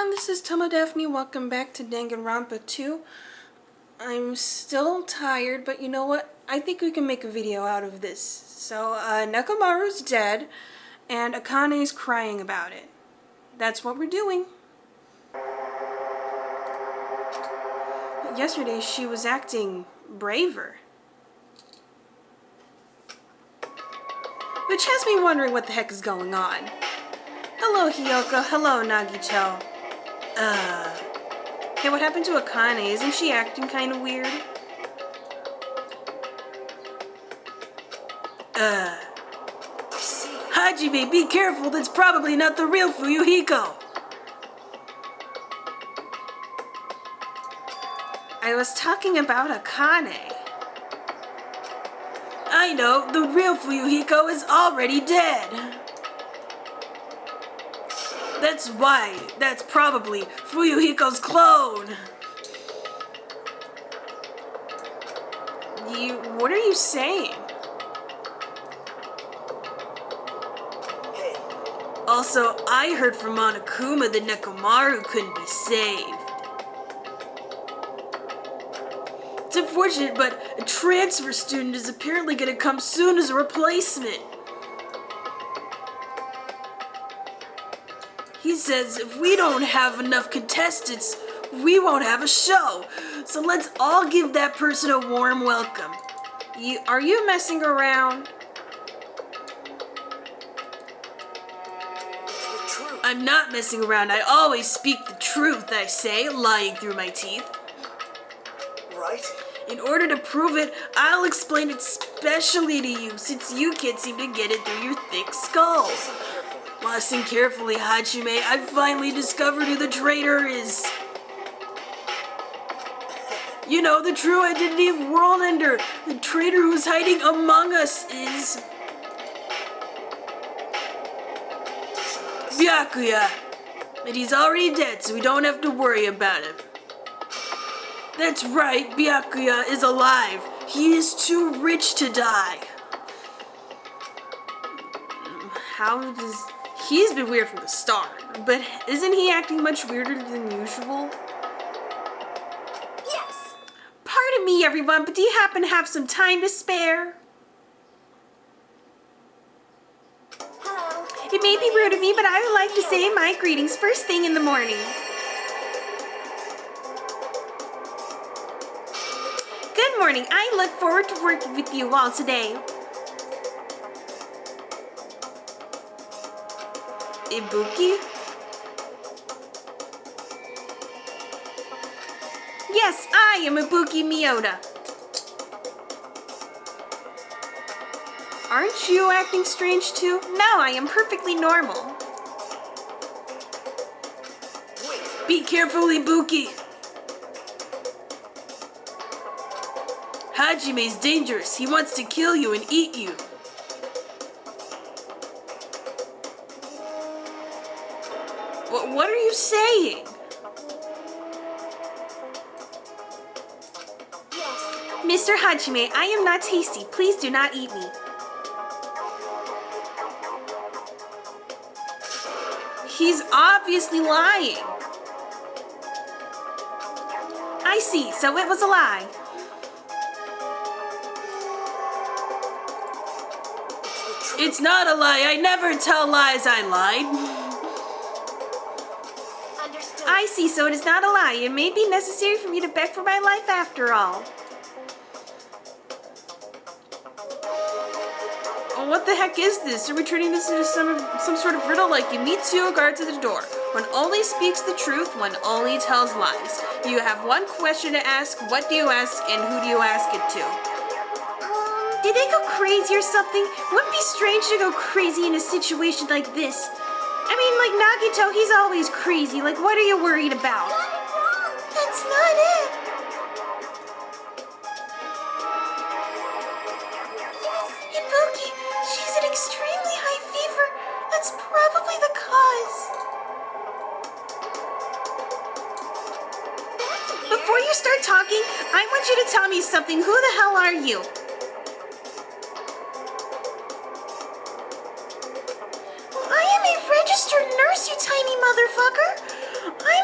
everyone, this is Daphne. Welcome back to Danganronpa 2. I'm still tired, but you know what? I think we can make a video out of this. So, Nekomaru's dead, and Akane's crying about it. That's what we're doing. Yesterday, she was acting braver. Which has me wondering what the heck is going on. Hello, Hiyoko. Hello, Nagito. Hey, what happened to Akane? Isn't she acting kind of weird? Hajime, be careful. That's probably not the real Fuyuhiko. I was talking about Akane. I know. The real Fuyuhiko is already dead. That's why. That's probably Fuyuhiko's clone. What are you saying? Hey. Also, I heard from Monokuma that Nekomaru couldn't be saved. It's unfortunate, but a transfer student is apparently going to come soon as a replacement. He says if we don't have enough contestants, we won't have a show. So let's all give that person a warm welcome. Are you messing around? It's the truth. I'm not messing around. I always speak the truth, I say, lying through my teeth. Right? In order to prove it, I'll explain it specially to you, since you can't seem to get it through your thick skull. Listen carefully, Hajime. I've finally discovered who the traitor is. You know, the true identity of World Ender. The traitor who's hiding among us is... Byakuya. And he's already dead, so we don't have to worry about him. That's right, Byakuya is alive. He is too rich to die. How does... He's been weird from the start, but isn't he acting much weirder than usual? Yes! Pardon me, everyone, but do you happen to have some time to spare? Hello. It may be rude of me, but I would like to say my greetings first thing in the morning. Good morning. I look forward to working with you all today. Ibuki? Yes, I am Ibuki Miyota. Aren't you acting strange too? No, I am perfectly normal. Wait. Be careful, Ibuki. Hajime's dangerous. He wants to kill you and eat you. What are you saying? Yes. Mr. Hajime, I am not tasty. Please do not eat me. He's obviously lying. I see, so it was a lie. It's not a lie. I never tell lies. I lied. Understood. I see, so it is not a lie. It may be necessary for me to beg for my life after all. Oh, what the heck is this? Are we turning this into some sort of riddle like you meet two guards at the door? One only speaks the truth, one only tells lies. You have one question to ask, what do you ask, and who do you ask it to? Did they go crazy or something? Wouldn't be strange to go crazy in a situation like this. I mean, like Nagito, he's always crazy. Like, what are you worried about? That's not it. Ibuki, she's at extremely high fever. That's probably the cause. Before you start talking, I want you to tell me something. Who the hell are you? registered nurse, you tiny motherfucker! I'm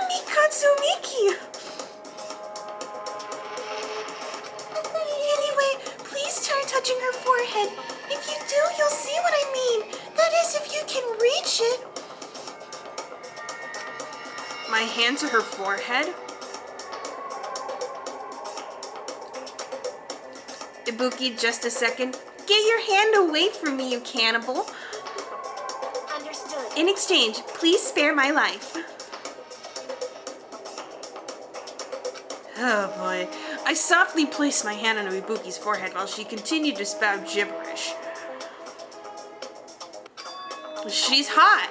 my hand to her forehead. Ibuki, just a second. Get your hand away from me, you cannibal. Understood. In exchange, please spare my life. Oh boy. I softly placed my hand on Ibuki's forehead while she continued to spout gibberish. She's hot.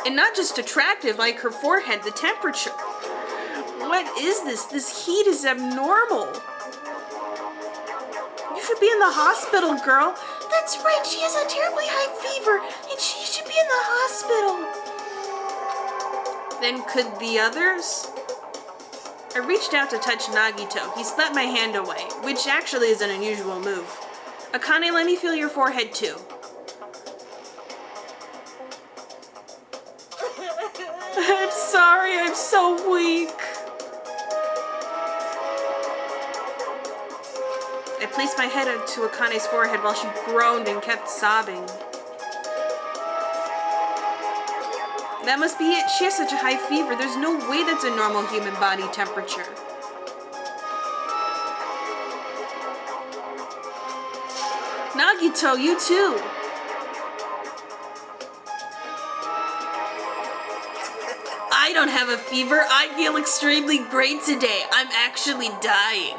And not just attractive like her forehead, the temperature. What is this? This heat is abnormal. You should be in the hospital, girl. That's right, she has a terribly high fever, and she should be in the hospital. Then could the others? I reached out to touch Nagito. He slapped my hand away, which actually is an unusual move. Akane, let me feel your forehead too. I'm sorry, I'm so weak. I placed my head onto Akane's forehead while she groaned and kept sobbing. That must be it. She has such a high fever. There's no way that's a normal human body temperature. Nagito, you too. I don't have a fever. I feel extremely great today. I'm actually dying.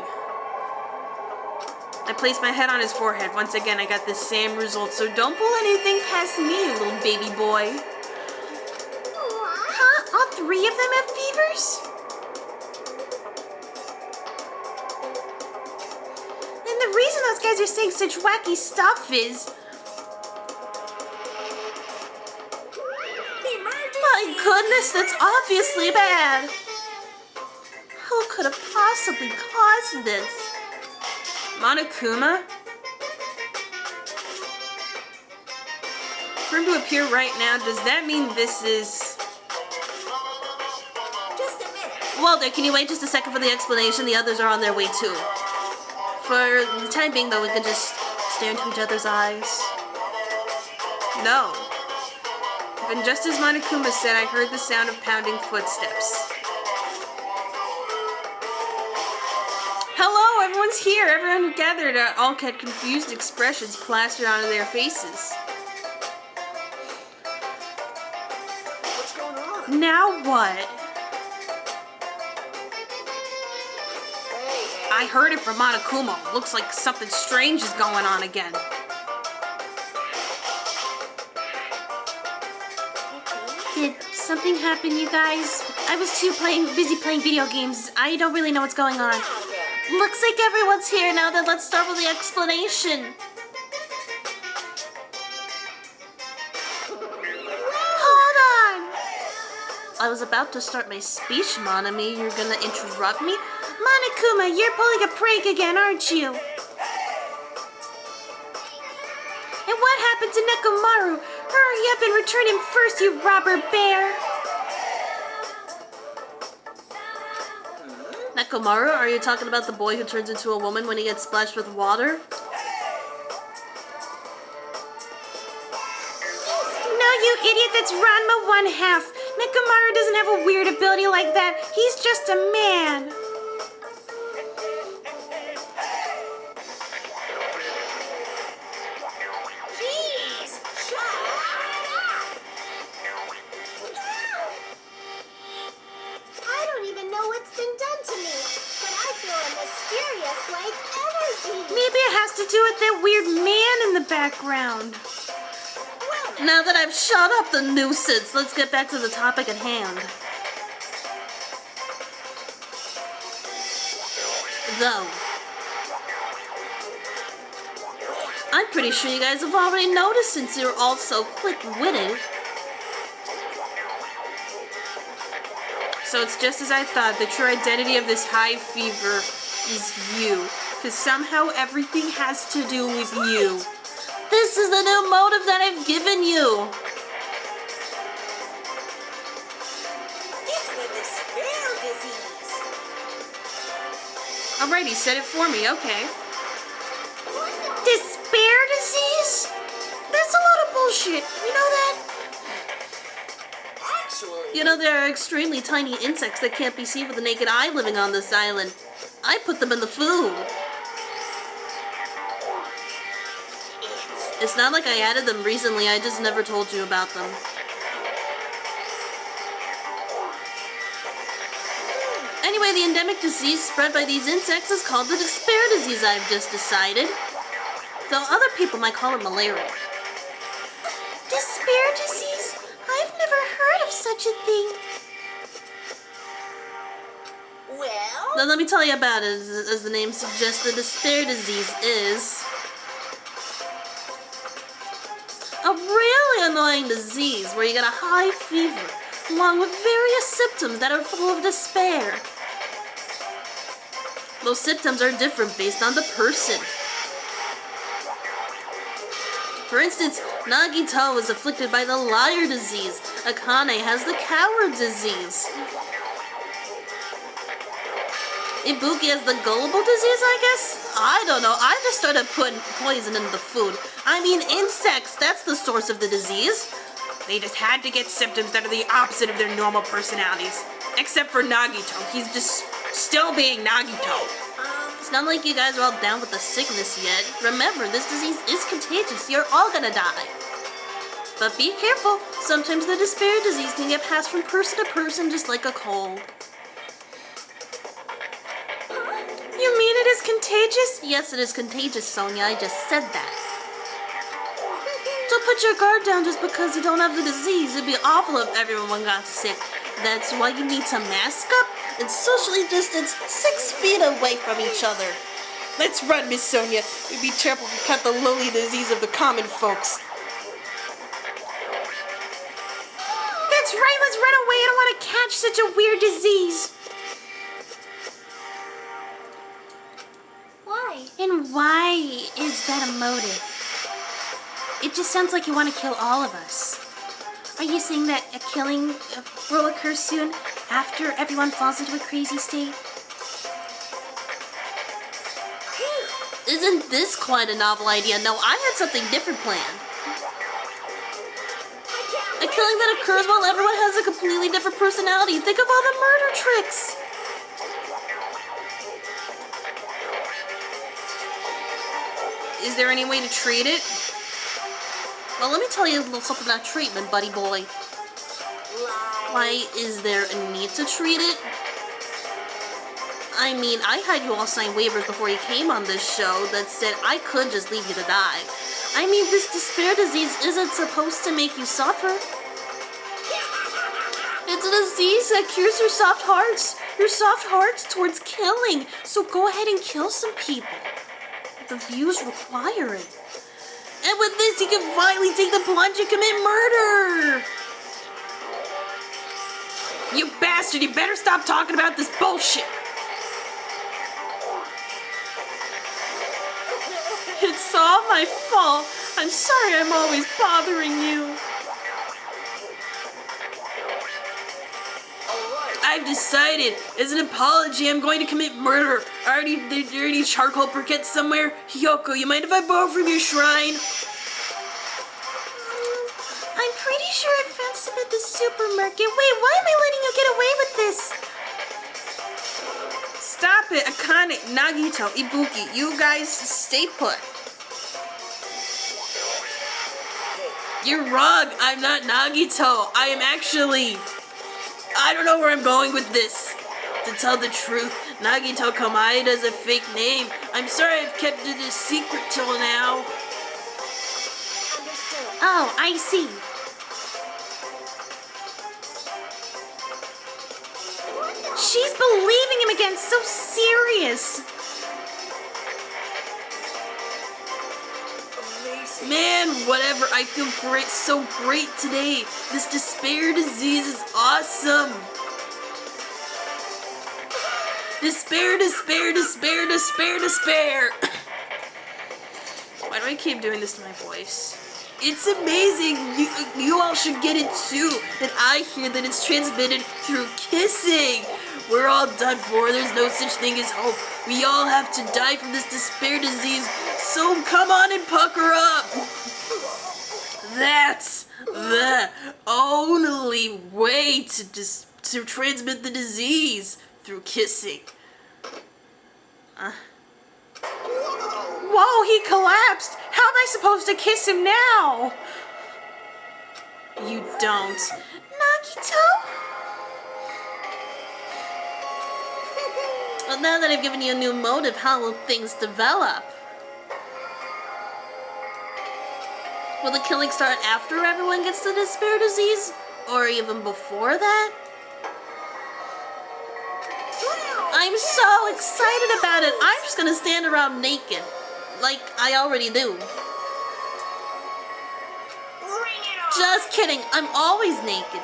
I placed my head on his forehead. Once again, I got the same result, so don't pull anything past me, you little baby boy. Huh? All three of them have fevers? And the reason those guys are saying such wacky stuff is... My goodness, that's obviously bad. Who could have possibly caused this? Monokuma? For him to appear right now, does that mean this is... Just a minute. Walter, can you wait just a second for the explanation? The others are on their way too. For the time being, though, we could just stare into each other's eyes. No. And just as Monokuma said, I heard the sound of pounding footsteps. Hello, everyone's here. Everyone who gathered all had confused expressions plastered onto their faces. What's going on? Now what? Hey. I heard it from Monokuma. Looks like something strange is going on again. Did something happen, you guys? I was too busy playing video games. I don't really know what's going on. Looks like everyone's here now, then let's start with the explanation. Hold on! I was about to start my speech, Monami. You're gonna interrupt me? Monokuma, you're pulling a prank again, aren't you? And what happened to Nekomaru? Hurry up and return him first, you robber bear! Nekomaru, are you talking about the boy who turns into a woman when he gets splashed with water? No, you idiot, that's Ranma 1/2. Nekomaru doesn't have a weird ability like that. He's just a man. Jeez! Shut up! I don't even know what's been done to me, but I feel a mysterious, like, energy. Maybe it has to do with that weird man in the background. Now that I've shut up the nuisance, let's get back to the topic at hand. Though, I'm pretty sure you guys have already noticed since you're all so quick-witted. So it's just as I thought, the true identity of this high fever is you. Because somehow everything has to do with you. This is the new motive that I've given you. It's the despair disease. Alrighty, said it for me, okay. Despair disease? That's a lot of bullshit, you know that? Actually, You know, there are extremely tiny insects that can't be seen with the naked eye living on this island. I put them in the food. It's not like I added them recently, I just never told you about them. Anyway, the endemic disease spread by these insects is called the despair disease, I've just decided. Though other people might call it malaria. Despair disease? I've never heard of such a thing. Well? Then let me tell you about it. As the name suggests, the despair disease is a really annoying disease where you get a high fever, along with various symptoms that are full of despair. Those symptoms are different based on the person. For instance, Nagito is afflicted by the liar disease. Akane has the coward disease. Ibuki has the gullible disease, I guess? I don't know. I just started putting poison in the food. I mean, insects, that's the source of the disease. They just had to get symptoms that are the opposite of their normal personalities. Except for Nagito. He's just still being Nagito. It's not like you guys are all down with the sickness yet. Remember, this disease is contagious. You're all gonna die. But be careful. Sometimes the despair disease can get passed from person to person just like a cold. You mean it is contagious? Yes, it is contagious, Sonia. I just said that. Don't put your guard down just because you don't have the disease. It'd be awful if everyone got sick. That's why you need to mask up and socially distance 6 feet away from each other. Let's run, Miss Sonia. We'd be terrible if we caught the lowly disease of the common folks. That's right, let's run away. I don't want to catch such a weird disease. Why? And why is that a motive? It just sounds like you want to kill all of us. Are you saying that a killing will occur soon after everyone falls into a crazy state? Isn't this quite a novel idea? No, I had something different planned. A killing that occurs while everyone has a completely different personality. Think of all the murder tricks. Is there any way to treat it? Well, let me tell you a little something about treatment, buddy boy. Why, is there a need to treat it? I mean, I had you all sign waivers before you came on this show that said I could just leave you to die. I mean, this despair disease isn't supposed to make you suffer. It's a disease that cures your soft hearts towards killing. So go ahead and kill some people. The views require it. And with this, you can finally take the plunge and commit murder! You bastard, you better stop talking about this bullshit! It's all my fault. I'm sorry I'm always bothering you. I've decided, as an apology, I'm going to commit murder. The dirty charcoal briquette somewhere. Hiyoko, you mind if I borrow from your shrine? I'm pretty sure I found some at the supermarket. Wait, why am I letting you get away with this? Stop it, Akane, Nagito, Ibuki. You guys stay put. You're wrong. I'm not Nagito. I am actually... I don't know where I'm going with this. To tell the truth, Nagito Kamaeda is a fake name. I'm sorry I've kept it a secret till now. Oh, I see. She's believing him again, so serious. Man, whatever, I feel great, so great today. This despair disease is awesome. Despair, despair, despair, despair, despair. Why do I keep doing this to my voice? It's amazing. You all should get it too. And I hear that it's transmitted through kissing. We're all done for. There's no such thing as hope. We all have to die from this despair disease. So come on and pucker up. That's the only way to transmit the disease through kissing. Whoa, he collapsed! How am I supposed to kiss him now? You don't. Nagito? Well, now that I've given you a new motive, how will things develop? Will the killing start after everyone gets the despair disease? Or even before that? I'm so excited about it! I'm just gonna stand around naked. Like I already do. Just kidding, I'm always naked.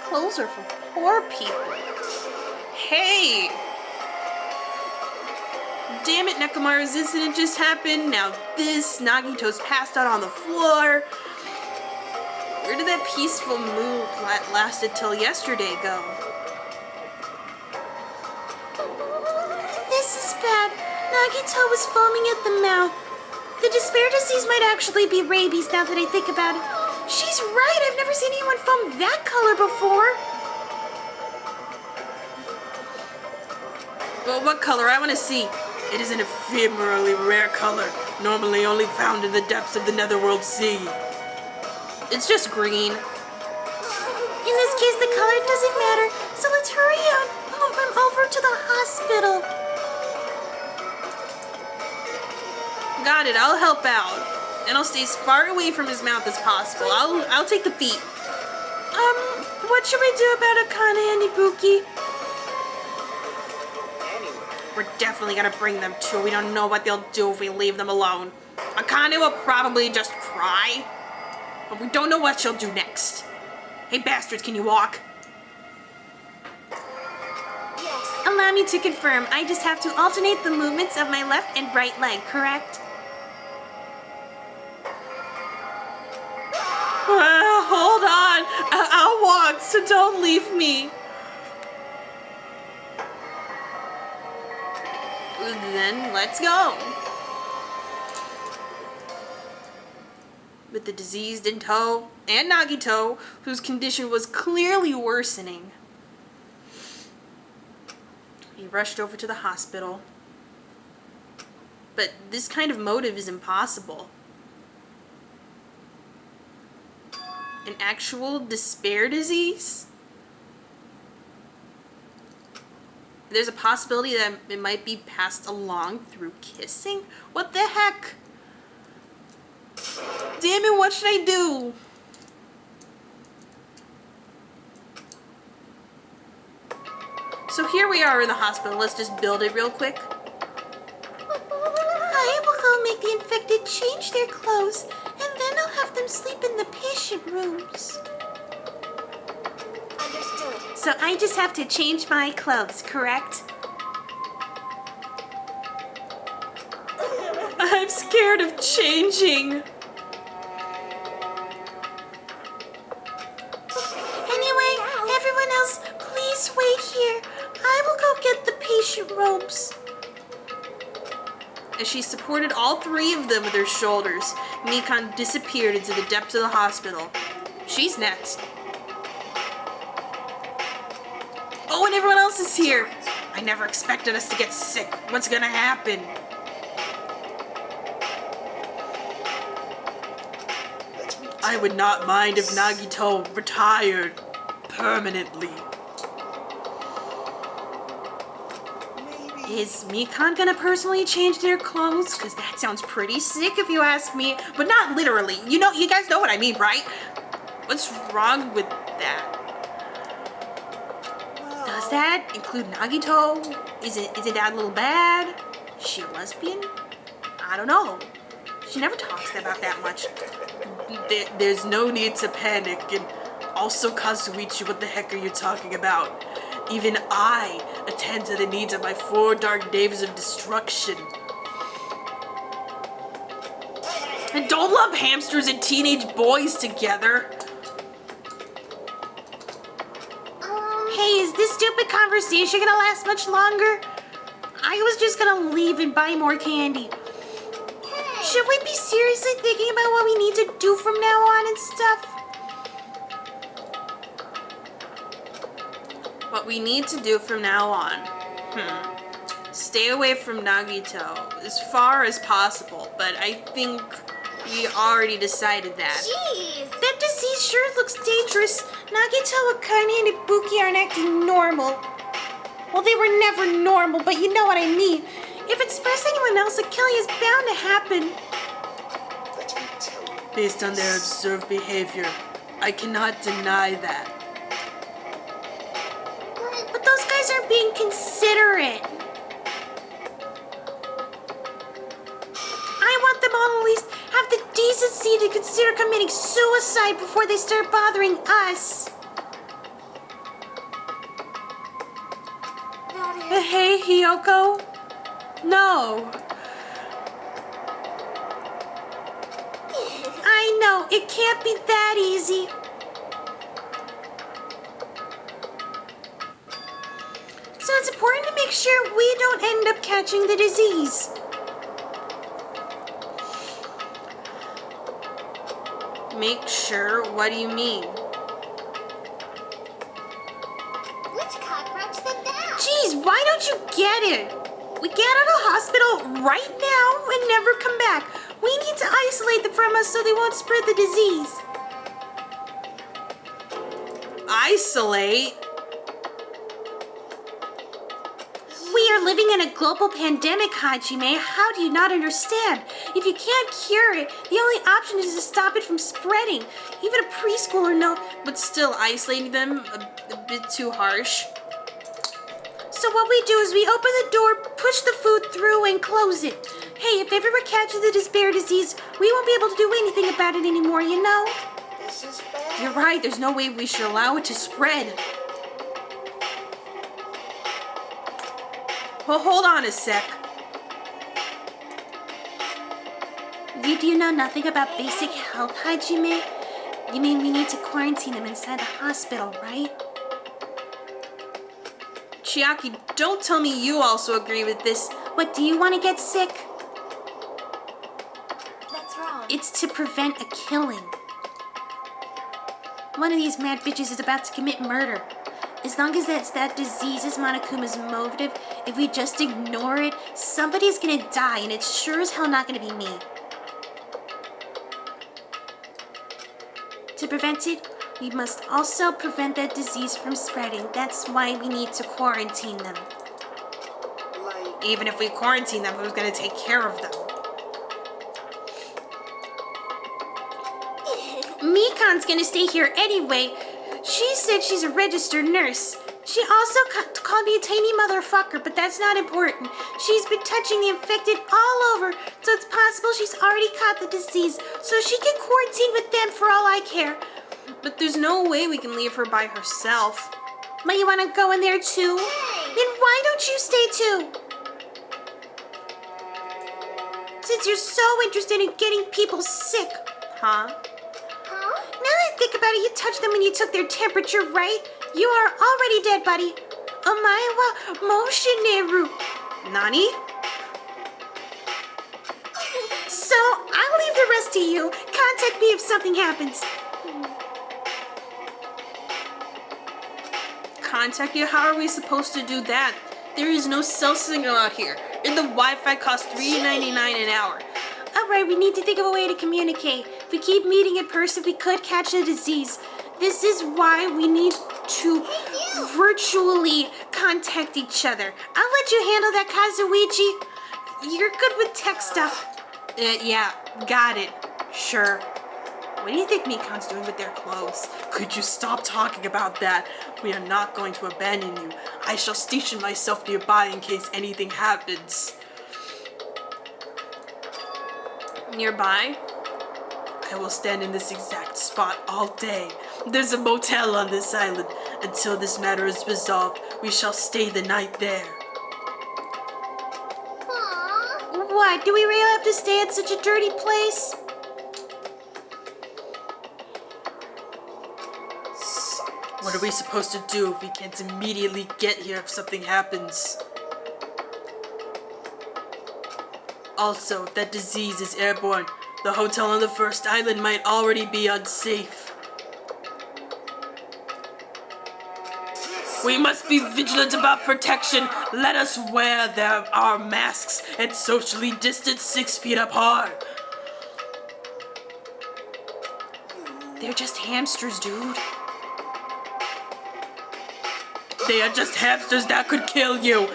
Clothes are for poor people. Hey! Damn it, Nekomaru's incident just happened. Now this, Nagito's passed out on the floor. Where did that peaceful mood that lasted till yesterday go? This is bad. Nagito was foaming at the mouth. The despair disease might actually be rabies now that I think about it. She's right, I've never seen anyone foam that color before. Well, what color? I want to see. It is an ephemerally rare color, normally only found in the depths of the netherworld sea. It's just green. In this case, the color doesn't matter, so let's hurry over to the hospital. Got it, I'll help out. And I'll stay as far away from his mouth as possible. I'll take the feet. What should we do about Akane and Ibuki? We're definitely gonna bring them too. We don't know what they'll do if we leave them alone. Akane will probably just cry. But we don't know what she'll do next. Hey bastards, can you walk? Yes. Allow me to confirm. I just have to alternate the movements of my left and right leg, correct? Hold on. I'll walk, so don't leave me. Then let's go. With the diseased in tow, and Nagito, whose condition was clearly worsening, he rushed over to the hospital. But this kind of motive is impossible. An actual despair disease? There's a possibility that it might be passed along through kissing? What the heck? Damn it, what should I do? So here we are in the hospital. Let's just build it real quick. I will go make the infected change their clothes, and then I'll have them sleep in the patient rooms. Understood. So I just have to change my clothes, correct? I'm scared of changing. Anyway, everyone else, please wait here. I will go get the patient robes. As she supported all three of them with her shoulders, Mikan disappeared into the depths of the hospital. She's next. Oh, and everyone else is here. I never expected us to get sick. What's gonna happen? I would not mind if Nagito retired permanently. Is Mikan gonna personally change their clothes? Because that sounds pretty sick if you ask me. But not literally. You guys know what I mean, right? What's wrong with that? Does that include Nagito? Is it that a little bad? Is she a lesbian? I don't know. She never talks about that much. There's no need to panic. And also, Kazuichi, what the heck are you talking about? Even I attend to the needs of my 4 dark days of destruction. And don't lump hamsters and teenage boys together. Hey, is this stupid conversation gonna last much longer? I was just gonna leave and buy more candy. Should we be seriously thinking about what we need to do from now on and stuff? What we need to do from now on. Stay away from Nagito as far as possible, but I think we already decided that. Jeez! That disease sure looks dangerous. Nagito, Akane, and Ibuki aren't acting normal. Well, they were never normal, but you know what I mean. If it spreads anyone else, a killing is bound to happen. Based on their observed behavior, I cannot deny that. But those guys aren't being considerate. I want them all at least have the decency to consider committing suicide before they start bothering us. Hey, Hiyoko? No. I know, it can't be that easy. So it's important to make sure we don't end up catching the disease. Make sure? What do you mean? Which cockroach said that? Jeez, why don't you get it? We get out of the hospital right now and never come back. We need to isolate them from us so they won't spread the disease. Isolate? We are living in a global pandemic, Hajime. How do you not understand? If you can't cure it, the only option is to stop it from spreading. Even a preschooler knows. But still, isolating them a bit too harsh. So what we do is we open the door, push the food through, and close it. Hey, if everyone catches the despair disease, we won't be able to do anything about it anymore, you know? This is bad. You're right, there's no way we should allow it to spread. Well, hold on a sec. Do you know nothing about basic health, Hajime? You mean we need to quarantine them inside the hospital, right? Chiaki, don't tell me you also agree with this. What, do you want to get sick? That's wrong. It's to prevent a killing. One of these mad bitches is about to commit murder. As long as that disease is Monokuma's motive, if we just ignore it, somebody's gonna die, and it's sure as hell not gonna be me. To prevent it, we must also prevent that disease from spreading. That's why we need to quarantine them. Like, Even if we quarantine them, who's gonna take care of them? Mikan's gonna stay here anyway. She said she's a registered nurse. She also called me a tiny motherfucker, but that's not important. She's been touching the infected all over, so it's possible she's already caught the disease, so she can quarantine with them for all I care. But there's no way we can leave her by herself. But you wanna go in there too? Then why don't you stay too? Since you're so interested in getting people sick. Huh? Now that I think about it, you touched them when you took their temperature, right? You are already dead, buddy. Omae wa moshineru. Nani? So, I'll leave the rest to you. Contact me if something happens. Contact you? How are we supposed to do that? There is no cell signal out here, and the Wi-Fi costs $3.99 an hour. Alright, we need to think of a way to communicate. If we keep meeting in person, we could catch the disease. This is why we need to virtually contact each other. I'll let you handle that, Kazuichi. You're good with tech stuff. Yeah, got it. Sure. What do you think Mikan's doing with their clothes? Could you stop talking about that? We are not going to abandon you. I shall station myself nearby in case anything happens. Nearby? I will stand in this exact spot all day. There's a motel on this island. Until this matter is resolved, we shall stay the night there. What? Do we really have to stay at such a dirty place? What are we supposed to do if we can't immediately get here if something happens? Also, if that disease is airborne, the hotel on the first island might already be unsafe. We must be vigilant about protection. Let us wear our masks and socially distance 6 feet apart. They're just hamsters, dude. They are just hamsters that could kill you.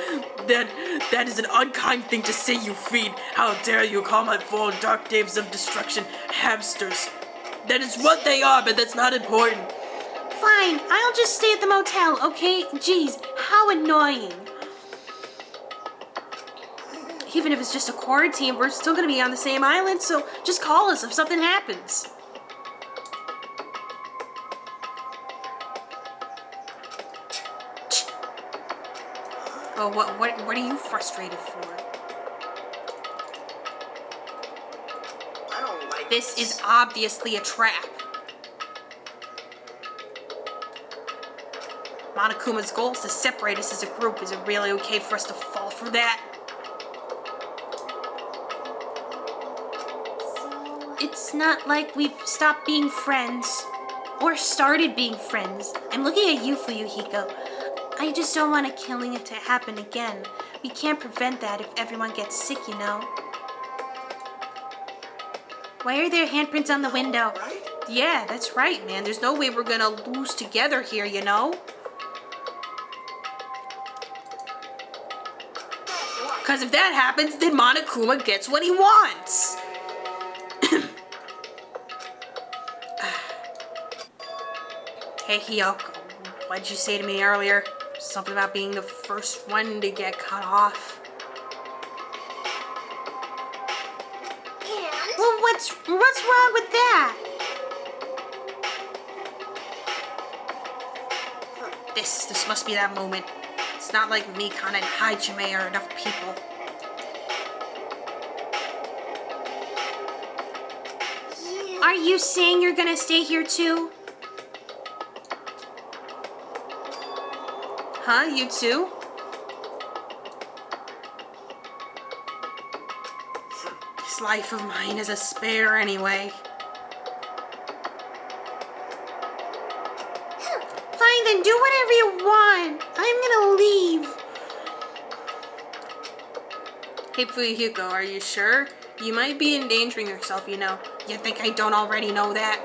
That is an unkind thing to say, you fiend. How dare you call my 4 dark days of destruction hamsters? That is what they are, but that's not important. Fine, I'll just stay at the motel, okay? Jeez, how annoying. Even if it's just a quarantine, we're still gonna be on the same island, so just call us if something happens. Oh, what are you frustrated for? I don't like This is obviously a trap. Monokuma's goal is to separate us as a group. Is it really okay for us to fall for that? It's not like we've stopped being friends. Or started being friends. I'm looking at you, Fuyuhiko. I just don't want a killing it to happen again. We can't prevent that if everyone gets sick, you know. Why are there handprints on the window? right? Yeah, that's right, man. There's no way we're gonna lose together here, you know? Because if that happens, then Monokuma gets what he wants. Hey, Hiyoko, what'd you say to me earlier? Something about being the first one to get cut off. And Well, what's wrong with that? This must be that moment. It's not like Mikan and Hajime are enough people. Are you saying you're gonna stay here too? Huh? You too? This life of mine is a spare anyway. Fine, then do whatever you want. I'm gonna leave. Hey, Fuyuhiko, are you sure? You might be endangering yourself, you know. You think I don't already know that?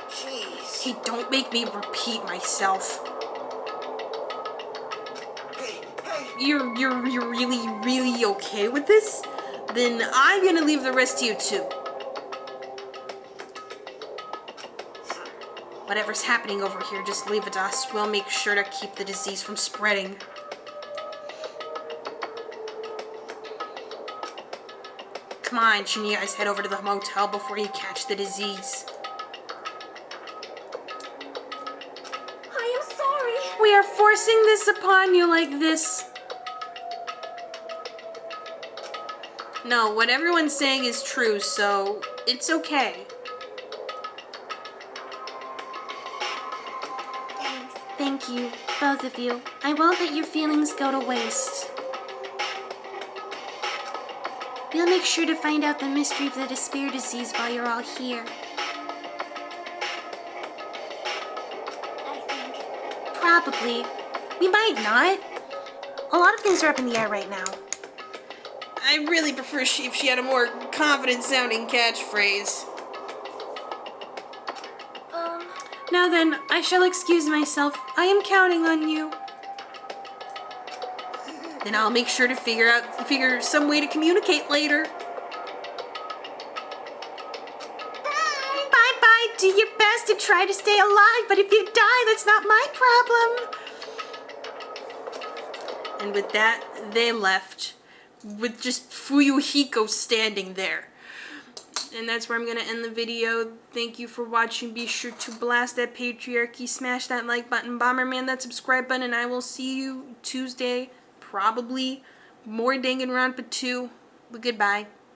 jeez. Hey, don't make me repeat myself. Hey, You're really okay with this? Then I'm gonna leave the rest to you too. Whatever's happening over here, just leave it to us. We'll make sure to keep the disease from spreading. Come on, shouldn't you guys head over to the motel before you catch the disease? I am sorry. We are forcing this upon you like this. No, what everyone's saying is true, so it's okay. Thanks. Thank you, both of you. I won't let your feelings go to waste. We'll make sure to find out the mystery of the despair disease while you're all here. I think. Probably. We might not. A lot of things are up in the air right now. I really prefer if she had a more confident sounding catchphrase. Now then, I shall excuse myself. I am counting on you. Then I'll make sure to figure some way to communicate later. Bye-bye. Do your best to try to stay alive, but if you die, that's not my problem. And with that, they left, with just Fuyuhiko standing there. And that's where I'm going to end the video. Thank you for watching. Be sure to blast that patriarchy, smash that like button, Bomberman that subscribe button, and I will see you Tuesday, probably more Danganronpa 2. But goodbye.